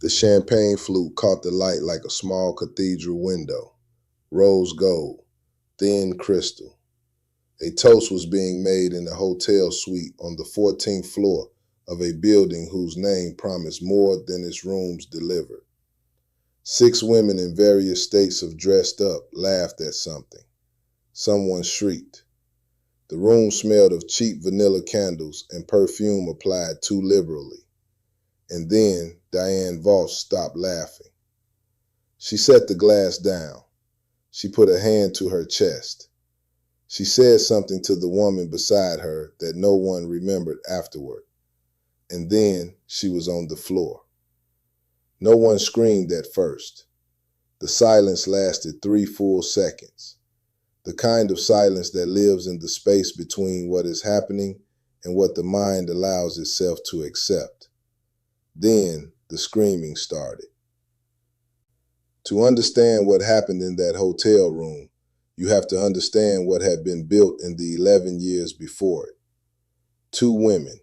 The champagne flute caught the light like a small cathedral window, rose gold, thin crystal. A toast was being made in a hotel suite on the 14th floor of a building whose name promised more than its rooms delivered. 6 women in various states of dressed up laughed at something. Someone shrieked. The room smelled of cheap vanilla candles and perfume applied too liberally. And then Diane Voss stopped laughing. She set the glass down. She put a hand to her chest. She said something to the woman beside her that no one remembered afterward. And then she was on the floor. No one screamed at first. The silence lasted 3 full seconds. The kind of silence that lives in the space between what is happening and what the mind allows itself to accept. Then the screaming started. To understand what happened in that hotel room, you have to understand what had been built in the 11 years before it. 2 women,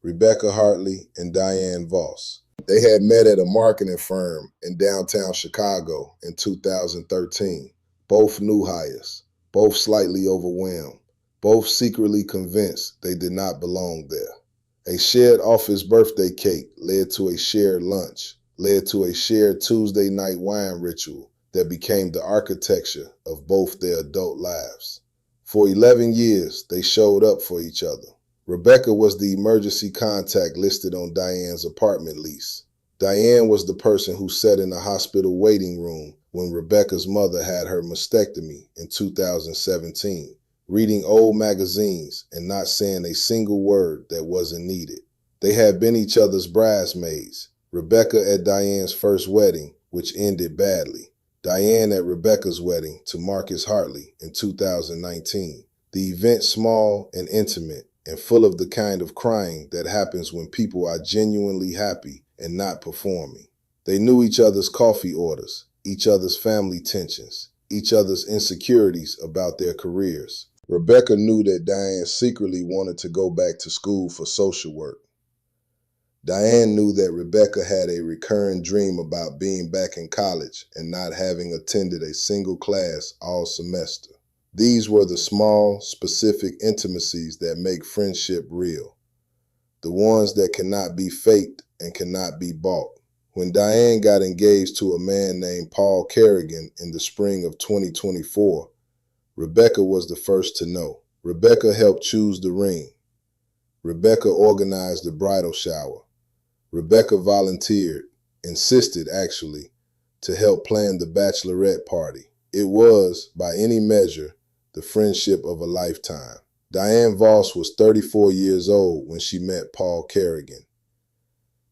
Rebecca Hartley and Diane Voss. They had met at a marketing firm in downtown Chicago in 2013. Both new hires, both slightly overwhelmed, both secretly convinced they did not belong there. A shared office birthday cake led to a shared lunch, led to a shared Tuesday night wine ritual that became the architecture of both their adult lives. For 11 years, they showed up for each other. Rebecca was the emergency contact listed on Diane's apartment lease. Diane was the person who sat in the hospital waiting room when Rebecca's mother had her mastectomy in 2017, reading old magazines and not saying a single word that wasn't needed. They had been each other's bridesmaids, Rebecca at Diane's first wedding, which ended badly, Diane at Rebecca's wedding to Marcus Hartley in 2019. The event small and intimate and full of the kind of crying that happens when people are genuinely happy and not performing. They knew each other's coffee orders, each other's family tensions, each other's insecurities about their careers. Rebecca knew that Diane secretly wanted to go back to school for social work. Diane knew that Rebecca had a recurring dream about being back in college and not having attended a single class all semester. These were the small, specific intimacies that make friendship real. The ones that cannot be faked and cannot be bought. When Diane got engaged to a man named Paul Kerrigan in the spring of 2024, Rebecca was the first to know. Rebecca helped choose the ring. Rebecca organized the bridal shower. Rebecca volunteered, insisted actually, to help plan the Bachelorette party. It was, by any measure, the friendship of a lifetime. Diane Voss was 34 years old when she met Paul Kerrigan.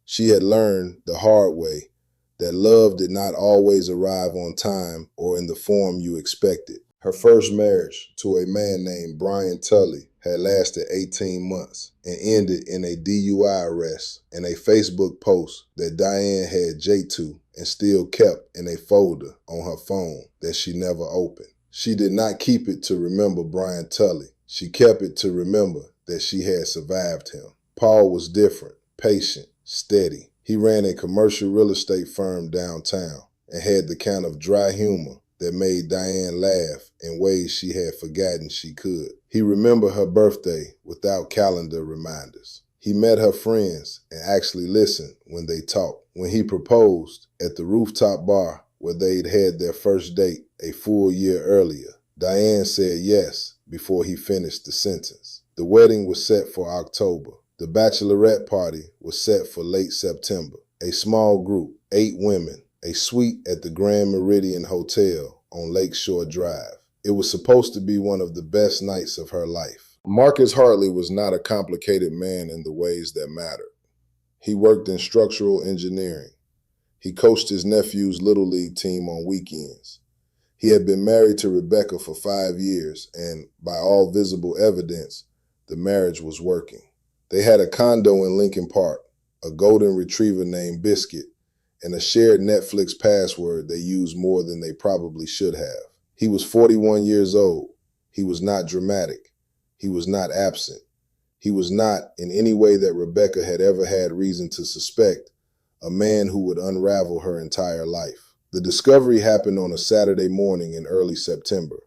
She had learned the hard way that love did not always arrive on time or in the form you expected. Her first marriage to a man named Brian Tully had lasted 18 months and ended in a DUI arrest and a Facebook post that Diane had J2 and still kept in a folder on her phone that she never opened. She did not keep it to remember Brian Tully. She kept it to remember that she had survived him. Paul was different, patient, steady. He ran a commercial real estate firm downtown and had the kind of dry humor that made Diane laugh in ways she had forgotten she could. He remembered her birthday without calendar reminders. He met her friends and actually listened when they talked. When he proposed at the rooftop bar where they'd had their first date a full year earlier, Diane said yes before he finished the sentence. The wedding was set for October. The Bachelorette party was set for late September. A small group, 8 women, a suite at the Grand Meridian Hotel on Lakeshore Drive. It was supposed to be one of the best nights of her life. Marcus Hartley was not a complicated man in the ways that mattered. He worked in structural engineering. He coached his nephew's Little League team on weekends. He had been married to Rebecca for 5 years, and by all visible evidence, the marriage was working. They had a condo in Lincoln Park, a golden retriever named Biscuit, and a shared Netflix password they used more than they probably should have. He was 41 years old. He was not dramatic. He was not absent. He was not, in any way that Rebecca had ever had reason to suspect, a man who would unravel her entire life. The discovery happened on a Saturday morning in early September.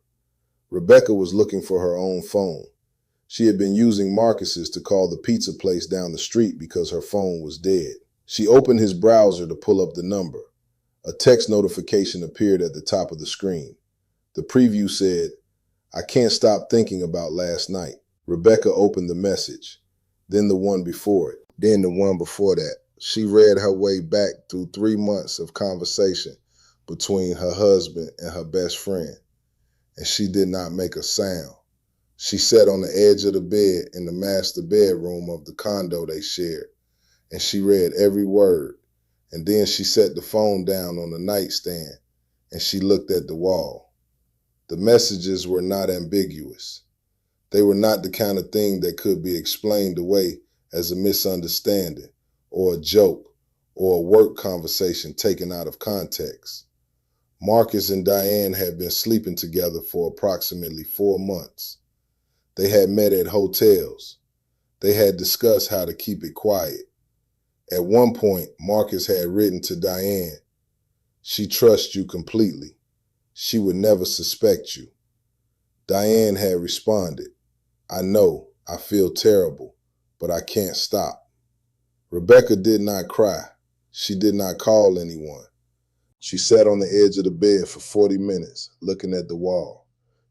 Rebecca was looking for her own phone. She had been using Marcus's to call the pizza place down the street because her phone was dead. She opened his browser to pull up the number. A text notification appeared at the top of the screen. The preview said, "I can't stop thinking about last night." Rebecca opened the message, then the one before it, then the one before that. She read her way back through 3 months of conversation between her husband and her best friend, and she did not make a sound. She sat on the edge of the bed in the master bedroom of the condo they shared, and she read every word. And then she set the phone down on the nightstand, and she looked at the wall. The messages were not ambiguous. They were not the kind of thing that could be explained away as a misunderstanding or a joke or a work conversation taken out of context. Marcus and Diane had been sleeping together for approximately 4 months. They had met at hotels. They had discussed how to keep it quiet. At one point, Marcus had written to Diane, "She trusts you completely. She would never suspect you." Diane had responded, "I know, I feel terrible, but I can't stop." Rebecca did not cry. She did not call anyone. She sat on the edge of the bed for 40 minutes, looking at the wall.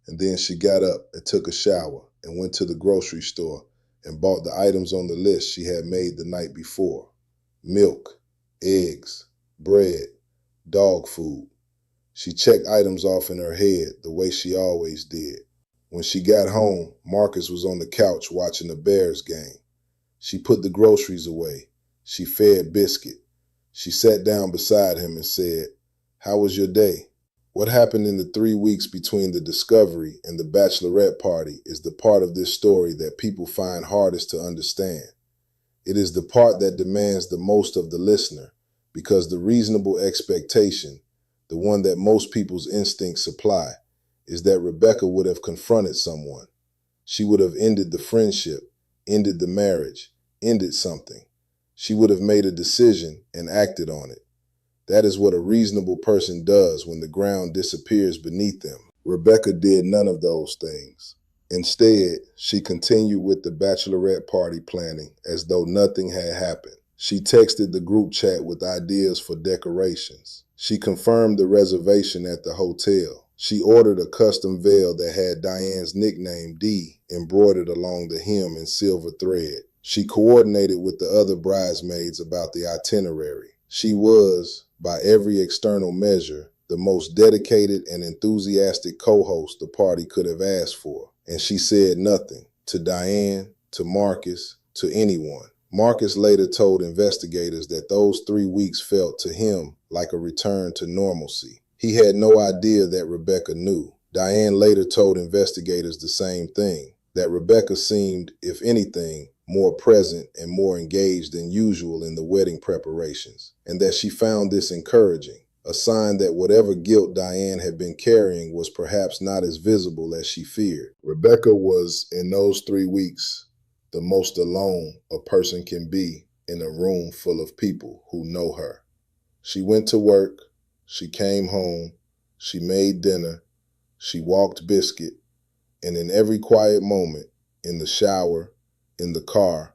And then she got up and took a shower and went to the grocery store and bought the items on the list she had made the night before. Milk, eggs, bread, dog food. She checked items off in her head the way she always did. When she got home, Marcus was on the couch watching the Bears game. She put the groceries away. She fed Biscuit. She sat down beside him and said, "How was your day?" What happened in the 3 weeks between the discovery and the Bachelorette party is the part of this story that people find hardest to understand. It is the part that demands the most of the listener, because the reasonable expectation, the one that most people's instincts supply, is that Rebecca would have confronted someone. She would have ended the friendship, ended the marriage, ended something. She would have made a decision and acted on it. That is what a reasonable person does when the ground disappears beneath them. Rebecca did none of those things. Instead, she continued with the Bachelorette party planning as though nothing had happened. She texted the group chat with ideas for decorations. She confirmed the reservation at the hotel. She ordered a custom veil that had Diane's nickname D embroidered along the hem in silver thread. She coordinated with the other bridesmaids about the itinerary. She was, by every external measure, the most dedicated and enthusiastic co-host the party could have asked for. And she said nothing to Diane, to Marcus, to anyone. Marcus later told investigators that those 3 weeks felt to him like a return to normalcy. He had no idea that Rebecca knew. Diane later told investigators the same thing, that Rebecca seemed, if anything, more present and more engaged than usual in the wedding preparations, and that she found this encouraging, a sign that whatever guilt Diane had been carrying was perhaps not as visible as she feared. Rebecca was, in those 3 weeks, the most alone a person can be in a room full of people who know her. She went to work, she came home, she made dinner, she walked Biscuit, and in every quiet moment, in the shower, in the car,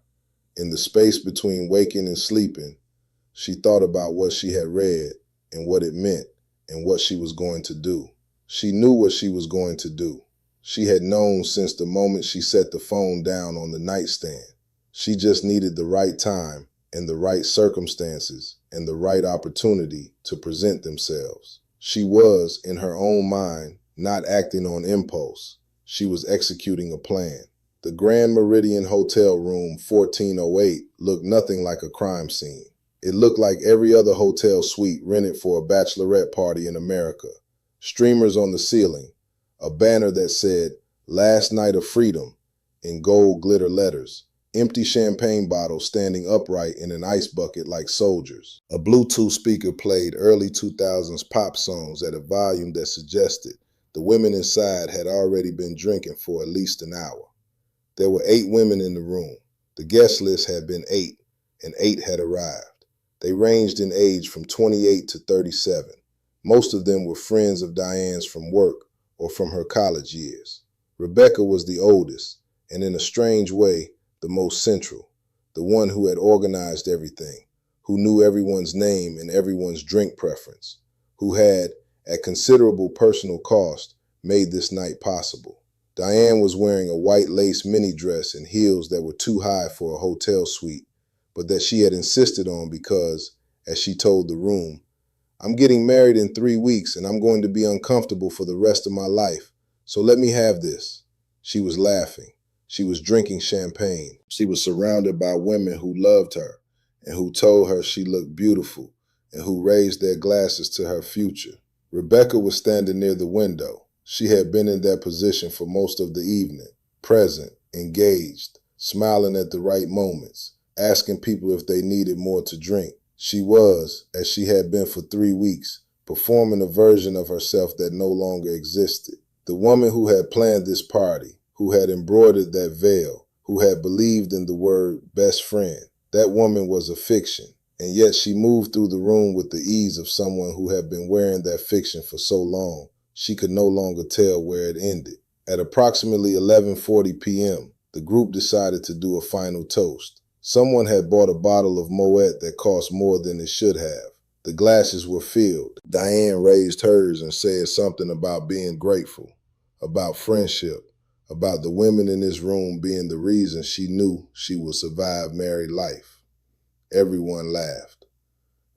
in the space between waking and sleeping, she thought about what she had read and what it meant and what she was going to do. She knew what she was going to do. She had known since the moment she set the phone down on the nightstand. She just needed the right time and the right circumstances and the right opportunity to present themselves. She was, in her own mind, not acting on impulse. She was executing a plan. The Grand Meridian Hotel Room 1408 looked nothing like a crime scene. It looked like every other hotel suite rented for a bachelorette party in America. Streamers on the ceiling, a banner that said, "Last Night of Freedom," in gold glitter letters, empty champagne bottles standing upright in an ice bucket like soldiers. A Bluetooth speaker played early 2000s pop songs at a volume that suggested the women inside had already been drinking for at least an hour. There were 8 women in the room. The guest list had been 8, and 8 had arrived. They ranged in age from 28 to 37. Most of them were friends of Diane's from work or from her college years. Rebecca was the oldest, and in a strange way, the most central, the one who had organized everything, who knew everyone's name and everyone's drink preference, who had, at considerable personal cost, made this night possible. Diane was wearing a white lace mini dress and heels that were too high for a hotel suite, but that she had insisted on because, as she told the room, "I'm getting married in 3 weeks and I'm going to be uncomfortable for the rest of my life, so let me have this." She was laughing. She was drinking champagne. She was surrounded by women who loved her and who told her she looked beautiful and who raised their glasses to her future. Rebecca was standing near the window. She had been in that position for most of the evening, present, engaged, smiling at the right moments, asking people if they needed more to drink. She was, as she had been for 3 weeks, performing a version of herself that no longer existed. The woman who had planned this party, who had embroidered that veil, who had believed in the word best friend, that woman was a fiction, and yet she moved through the room with the ease of someone who had been wearing that fiction for so long, she could no longer tell where it ended. At approximately 11:40 p.m., the group decided to do a final toast. Someone had bought a bottle of Moet that cost more than it should have. The glasses were filled. Diane raised hers and said something about being grateful, about friendship, about the women in this room being the reason she knew she would survive married life. Everyone laughed.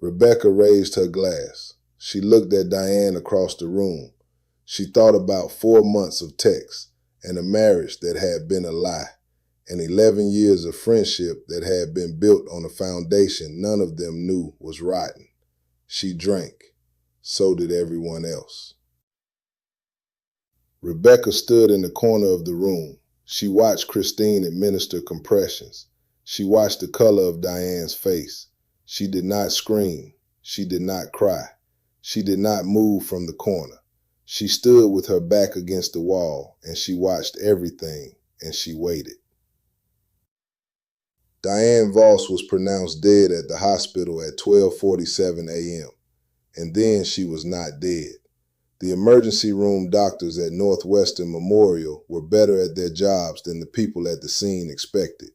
Rebecca raised her glass. She looked at Diane across the room. She thought about 4 months of text and a marriage that had been a lie, and 11 years of friendship that had been built on a foundation none of them knew was rotten. She drank. So did everyone else. Rebecca stood in the corner of the room. She watched Christine administer compressions. She watched the color of Diane's face. She did not scream. She did not cry. She did not move from the corner. She stood with her back against the wall, and she watched everything, and she waited. Diane Voss was pronounced dead at the hospital at 12:47 a.m., and then she was not dead. The emergency room doctors at Northwestern Memorial were better at their jobs than the people at the scene expected.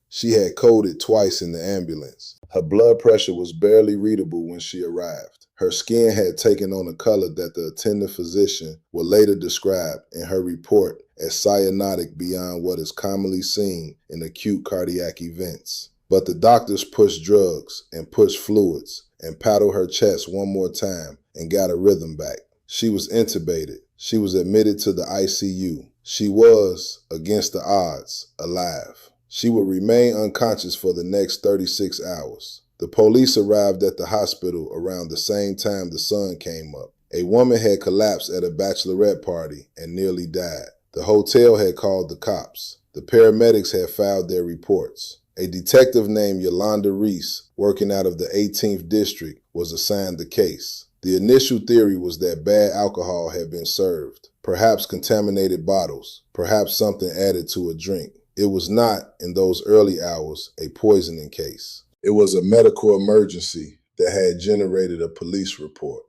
She had coded twice in the ambulance. Her blood pressure was barely readable when she arrived. Her skin had taken on a color that the attending physician would later describe in her report as cyanotic beyond what is commonly seen in acute cardiac events. But the doctors pushed drugs and pushed fluids and paddled her chest one more time and got a rhythm back. She was intubated. She was admitted to the ICU. She was, against the odds, alive. She would remain unconscious for the next 36 hours. The police arrived at the hospital around the same time the sun came up. A woman had collapsed at a bachelorette party and nearly died. The hotel had called the cops. The paramedics had filed their reports. A detective named Yolanda Reese, working out of the 18th District, was assigned the case. The initial theory was that bad alcohol had been served, perhaps contaminated bottles, perhaps something added to a drink. It was not, in those early hours, a poisoning case. It was a medical emergency that had generated a police report.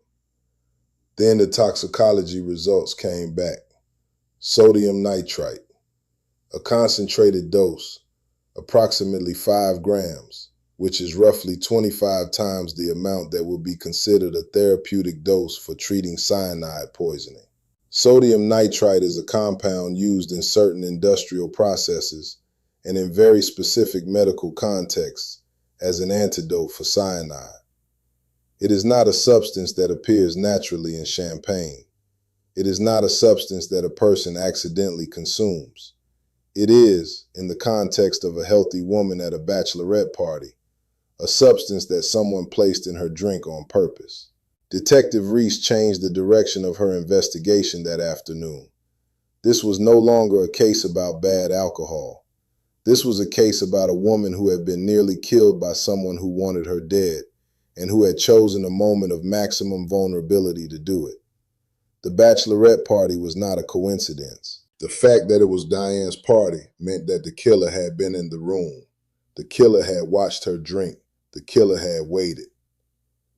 Then the toxicology results came back. Sodium nitrite, a concentrated dose, approximately 5 grams, which is roughly 25 times the amount that would be considered a therapeutic dose for treating cyanide poisoning. Sodium nitrite is a compound used in certain industrial processes and in very specific medical contexts as an antidote for cyanide. It is not a substance that appears naturally in champagne. It is not a substance that a person accidentally consumes. It is, in the context of a healthy woman at a bachelorette party, a substance that someone placed in her drink on purpose. Detective Reese changed the direction of her investigation that afternoon. This was no longer a case about bad alcohol. This was a case about a woman who had been nearly killed by someone who wanted her dead and who had chosen a moment of maximum vulnerability to do it. The bachelorette party was not a coincidence. The fact that it was Diane's party meant that the killer had been in the room. The killer had watched her drink. The killer had waited.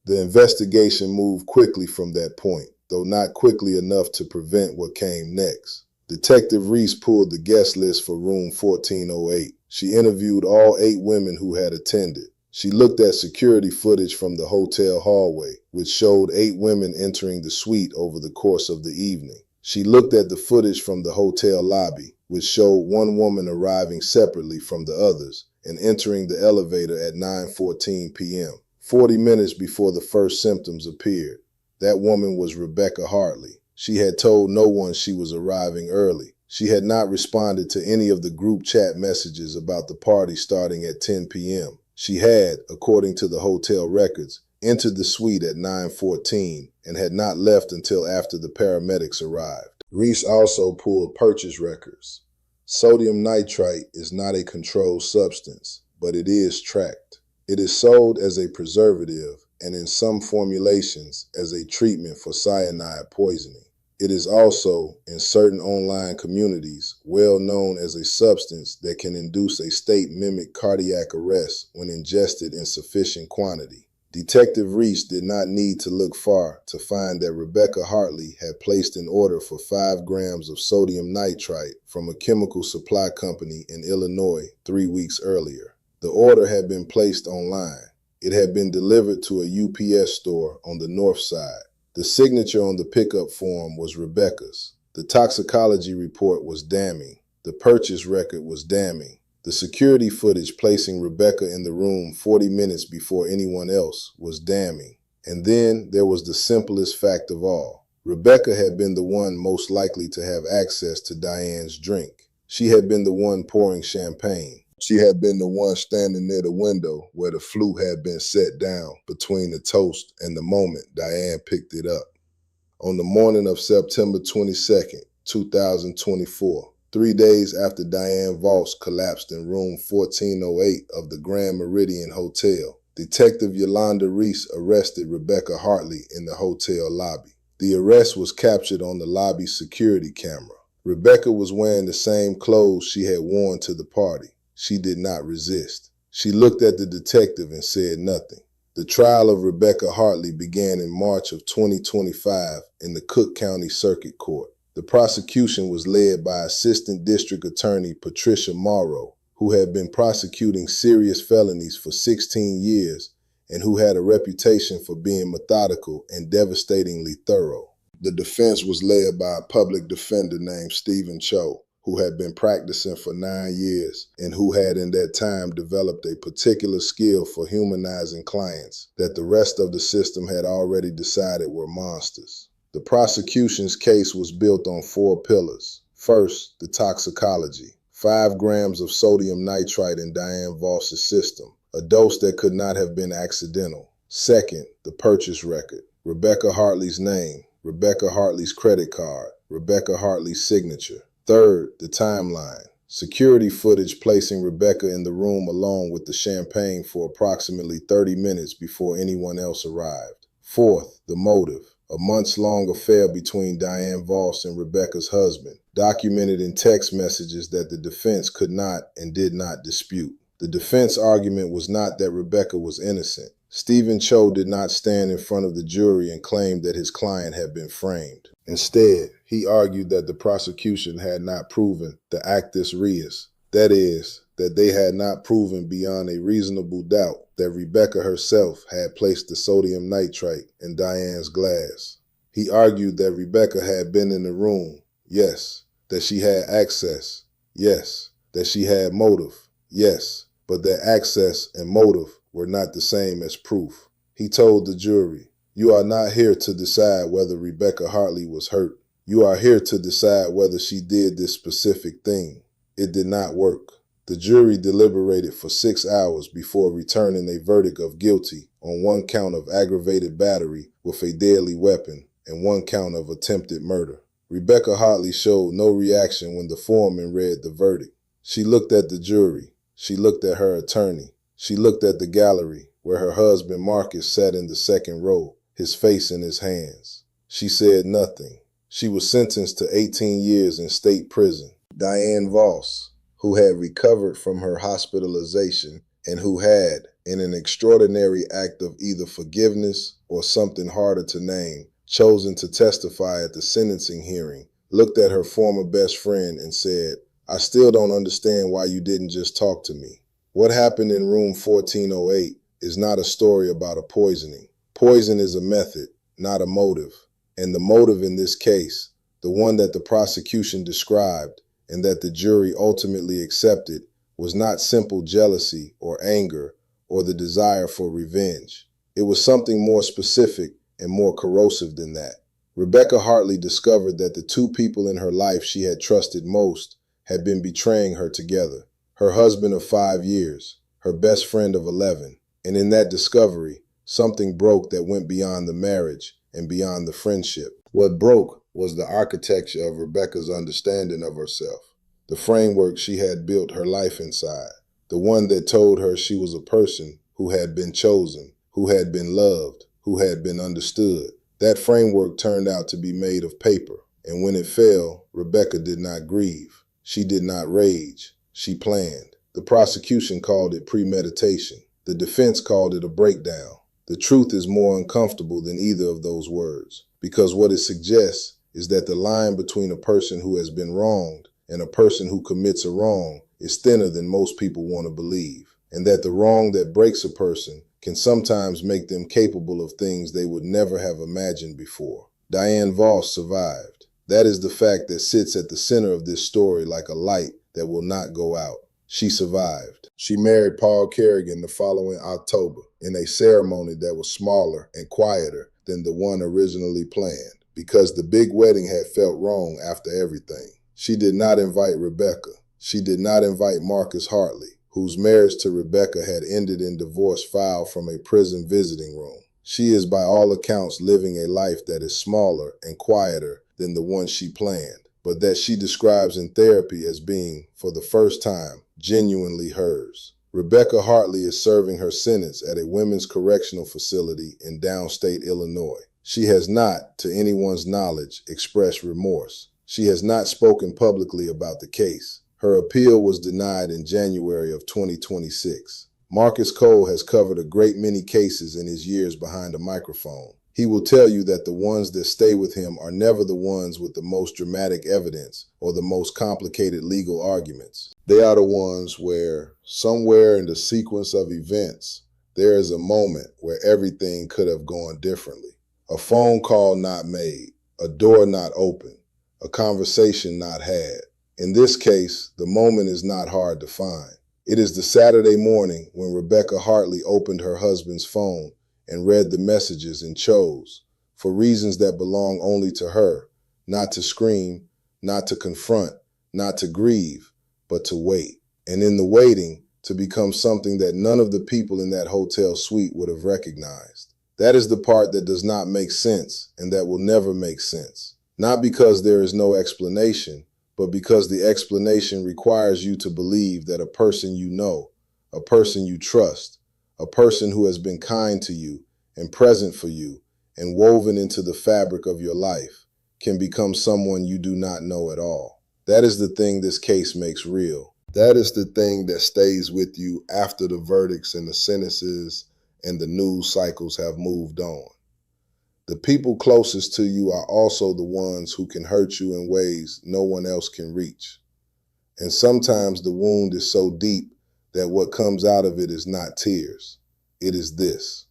The investigation moved quickly from that point, though not quickly enough to prevent what came next. Detective Reese pulled the guest list for room 1408. She interviewed all 8 women who had attended. She looked at security footage from the hotel hallway, which showed 8 women entering the suite over the course of the evening. She looked at the footage from the hotel lobby, which showed one woman arriving separately from the others and entering the elevator at 9:14 p.m., 40 minutes before the first symptoms appeared. That woman was Rebecca Hartley. She had told no one she was arriving early. She had not responded to any of the group chat messages about the party starting at 10 p.m. She had, according to the hotel records, entered the suite at 9:14 and had not left until after the paramedics arrived. Reese also pulled purchase records. Sodium nitrite is not a controlled substance, but it is tracked. It is sold as a preservative and in some formulations as a treatment for cyanide poisoning. It is also, in certain online communities, well known as a substance that can induce a state-mimic cardiac arrest when ingested in sufficient quantity. Detective Reese did not need to look far to find that Rebecca Hartley had placed an order for 5 grams of sodium nitrite from a chemical supply company in Illinois 3 weeks earlier. The order had been placed online. It had been delivered to a UPS store on the north side. The signature on the pickup form was Rebecca's. The toxicology report was damning. The purchase record was damning. The security footage placing Rebecca in the room 40 minutes before anyone else was damning. And then there was the simplest fact of all. Rebecca had been the one most likely to have access to Diane's drink. She had been the one pouring champagne. She had been the one standing near the window where the flute had been set down between the toast and the moment Diane picked it up. On the morning of September 22nd, 2024, 3 days after Diane Voss collapsed in room 1408 of the Grand Meridian Hotel, Detective Yolanda Reese arrested Rebecca Hartley in the hotel lobby. The arrest was captured on the lobby security camera. Rebecca was wearing the same clothes she had worn to the party. She did not resist. She looked at the detective and said nothing. The trial of Rebecca Hartley began in March of 2025 in the Cook County Circuit Court. The prosecution was led by Assistant District Attorney Patricia Morrow, who had been prosecuting serious felonies for 16 years and who had a reputation for being methodical and devastatingly thorough. The defense was led by a public defender named Stephen Cho, who had been practicing for 9 years and who had in that time developed a particular skill for humanizing clients that the rest of the system had already decided were monsters. The prosecution's case was built on 4 pillars. First, the toxicology. 5 grams of sodium nitrite in Diane Voss's system, a dose that could not have been accidental. Second, the purchase record. Rebecca Hartley's name, Rebecca Hartley's credit card, Rebecca Hartley's signature. Third, the timeline. Security footage placing Rebecca in the room alone with the champagne for approximately 30 minutes before anyone else arrived. Fourth, the motive. A months-long affair between Diane Voss and Rebecca's husband, documented in text messages that the defense could not and did not dispute. The defense argument was not that Rebecca was innocent. Stephen Cho did not stand in front of the jury and claim that his client had been framed. Instead, he argued that the prosecution had not proven the actus reus, that is, that they had not proven beyond a reasonable doubt that Rebecca herself had placed the sodium nitrite in Diane's glass. He argued that Rebecca had been in the room, yes, that she had access, yes, that she had motive, yes, but that access and motive were not the same as proof. He told the jury, "You are not here to decide whether Rebecca Hartley was hurt. You are here to decide whether she did this specific thing." It did not work. The jury deliberated for 6 hours before returning a verdict of guilty on 1 count of aggravated battery with a deadly weapon and 1 count of attempted murder. Rebecca Hartley showed no reaction when the foreman read the verdict. She looked at the jury. She looked at her attorney. She looked at the gallery where her husband Marcus sat in the second row, his face in his hands. She said nothing. She was sentenced to 18 years in state prison. Diane Voss, who had recovered from her hospitalization and who had, in an extraordinary act of either forgiveness or something harder to name, chosen to testify at the sentencing hearing, looked at her former best friend and said, "I still don't understand why you didn't just talk to me." What happened in room 1408 is not a story about a poisoning. Poison is a method, not a motive. And the motive in this case, the one that the prosecution described and that the jury ultimately accepted, was not simple jealousy or anger or the desire for revenge. It was something more specific and more corrosive than that. Rebecca Hartley discovered that the two people in her life she had trusted most had been betraying her together. Her husband of 5 years, her best friend of 11. And in that discovery, something broke that went beyond the marriage and beyond the friendship. What broke was the architecture of Rebecca's understanding of herself, the framework she had built her life inside, the one that told her she was a person who had been chosen, who had been loved, who had been understood. That framework turned out to be made of paper, and when it fell, Rebecca did not grieve. She did not rage. She planned. The prosecution called it premeditation. The defense called it a breakdown. The truth is more uncomfortable than either of those words, because what it suggests is that the line between a person who has been wronged and a person who commits a wrong is thinner than most people want to believe, and that the wrong that breaks a person can sometimes make them capable of things they would never have imagined before. Diane Voss survived. That is the fact that sits at the center of this story like a light that will not go out. She survived. She married Paul Kerrigan the following October in a ceremony that was smaller and quieter than the one originally planned, because the big wedding had felt wrong after everything. She did not invite Rebecca. She did not invite Marcus Hartley, whose marriage to Rebecca had ended in divorce filed from a prison visiting room. She is by all accounts living a life that is smaller and quieter than the one she planned, but that she describes in therapy as being, for the first time, genuinely hers. Rebecca Hartley is serving her sentence at a women's correctional facility in downstate Illinois. She has not, to anyone's knowledge, expressed remorse. She has not spoken publicly about the case. Her appeal was denied in January of 2026. Marcus Cole has covered a great many cases in his years behind a microphone. He will tell you that the ones that stay with him are never the ones with the most dramatic evidence or the most complicated legal arguments. They are the ones where, somewhere in the sequence of events, there is a moment where everything could have gone differently. A phone call not made, a door not opened, a conversation not had. In this case, the moment is not hard to find. It is the Saturday morning when Rebecca Hartley opened her husband's phone and read the messages and chose, for reasons that belong only to her, not to scream, not to confront, not to grieve, but to wait. And in the waiting, to become something that none of the people in that hotel suite would have recognized. That is the part that does not make sense and that will never make sense. Not because there is no explanation, but because the explanation requires you to believe that a person you know, a person you trust, a person who has been kind to you and present for you and woven into the fabric of your life can become someone you do not know at all. That is the thing this case makes real. That is the thing that stays with you after the verdicts and the sentences and the news cycles have moved on. The people closest to you are also the ones who can hurt you in ways no one else can reach. And sometimes the wound is so deep that what comes out of it is not tears. It is this.